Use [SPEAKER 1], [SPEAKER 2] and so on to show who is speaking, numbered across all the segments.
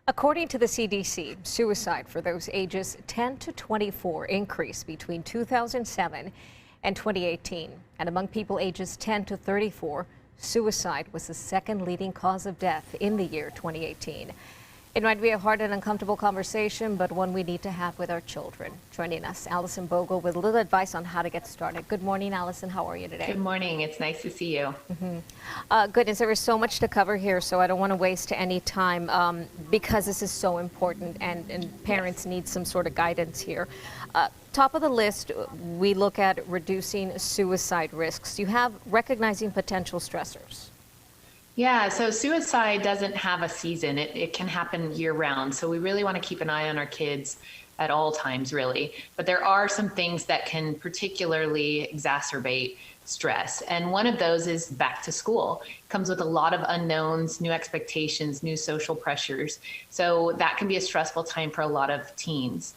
[SPEAKER 1] According to the CDC, suicide for those ages 10 to 24 increased between 2007 and 2018. And among people ages 10 to 34, suicide was the second leading cause of death in the year 2018. It might be a hard and uncomfortable conversation, but one we need to have with our children. Joining us, Alison Bogle with a little advice on how to get started. Good morning, Alison. How are you today?
[SPEAKER 2] Good morning. It's nice to see you.
[SPEAKER 1] Goodness, there is so much to cover here, so I don't want to waste any time because this is so important and parents need some sort of guidance here. Top of the list, we look at reducing suicide risks. You have recognizing potential stressors.
[SPEAKER 2] Yeah, so suicide doesn't have a season. It can happen year round. So we really want to keep an eye on our kids at all times, really. But there are some things that can particularly exacerbate stress. And one of those is back to school. It comes with a lot of unknowns, new expectations, new social pressures. So that can be a stressful time for a lot of teens.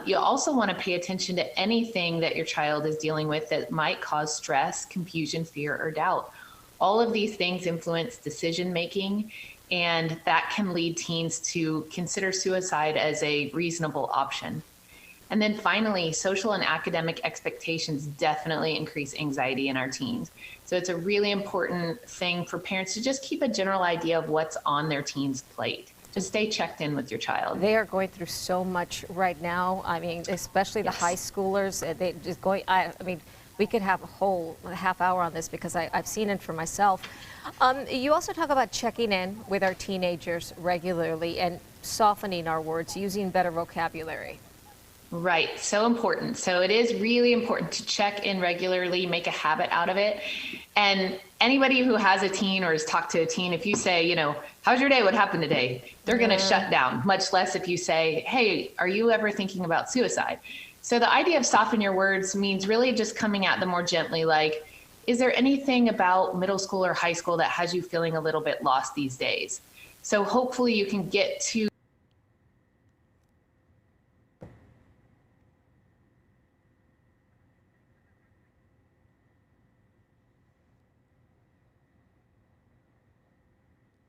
[SPEAKER 2] You also want to pay attention to anything that your child is dealing with that might cause stress, confusion, fear, or doubt. All of these things influence decision making, and that can lead teens to consider suicide as a reasonable option. And then finally, social and academic expectations definitely increase anxiety in our teens. So it's a really important thing for parents to just keep a general idea of what's on their teen's plate. Just stay checked in with your child.
[SPEAKER 1] They are going through so much right now. I mean, especially the high schoolers. They just going. I mean, we could have a whole half hour on this because I've seen it for myself. You also talk about checking in with our teenagers regularly and softening our words, using better vocabulary.
[SPEAKER 2] Right, so important. So it is really important to check in regularly, make a habit out of it. And anybody who has a teen or has talked to a teen, if you say, you know, how's your day? What happened today? They're going to shut down, much less if you say, hey, are you ever thinking about suicide? So the idea of soften your words means really just coming at them more gently, like, is there anything about middle school or high school that has you feeling a little bit lost these days? So hopefully you can get to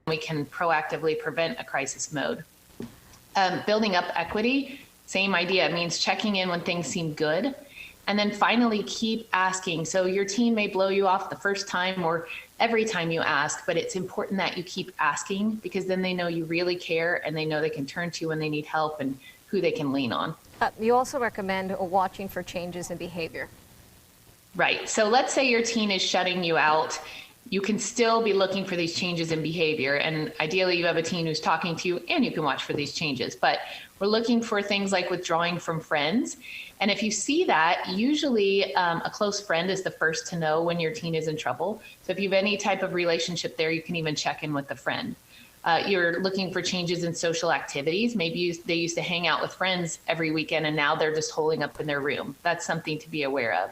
[SPEAKER 2] we can proactively prevent a crisis mode. Building up equity, same idea. It means checking in when things seem good. And then finally, keep asking. So your teen may blow you off the first time or every time you ask, but it's important that you keep asking because then they know you really care and they know they can turn to you when they need help and who they can lean on.
[SPEAKER 1] You also recommend watching for changes in behavior.
[SPEAKER 2] Right. So let's say your teen is shutting you out. You can still be looking for these changes in behavior. And ideally, you have a teen who's talking to you and you can watch for these changes. But we're looking for things like withdrawing from friends. And if you see that, usually a close friend is the first to know when your teen is in trouble. So if you have any type of relationship there, you can even check in with the friend. You're looking for changes in social activities. Maybe they used to hang out with friends every weekend and now they're just holding up in their room. That's something to be aware of.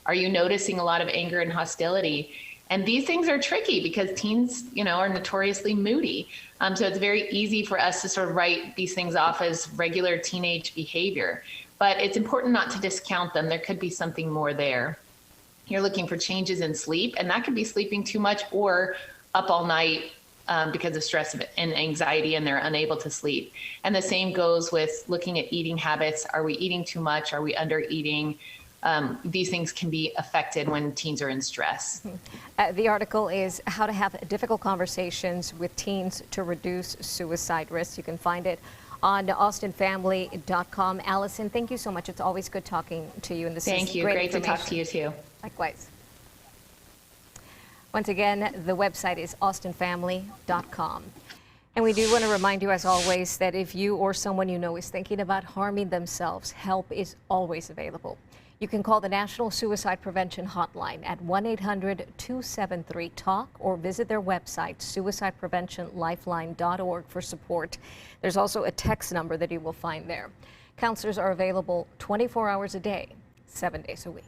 [SPEAKER 2] Are you noticing a lot of anger and hostility? And these things are tricky because teens, you know, are notoriously moody. So it's very easy for us to sort of write these things off as regular teenage behavior. But it's important not to discount them. There could be something more there. You're looking for changes in sleep, and that could be sleeping too much or up all night because of stress and anxiety, and they're unable to sleep. And the same goes with looking at eating habits. Are we eating too much? Are we under eating? These things can be affected when teens are in stress.
[SPEAKER 1] The article is How to Have Difficult Conversations with Teens to Reduce Suicide Risks. You can find it on austinfamily.com. Alison, thank you so much. It's always good talking to you. And this
[SPEAKER 2] Thank you. Great to talk to you too.
[SPEAKER 1] Likewise. Once again, the website is austinfamily.com. And we do want to remind you, as always, that if you or someone you know is thinking about harming themselves, help is always available. You can call the National Suicide Prevention Hotline at 1-800-273-TALK or visit their website, suicidepreventionlifeline.org, for support. There's also a text number that you will find there. Counselors are available 24 hours a day, 7 days a week.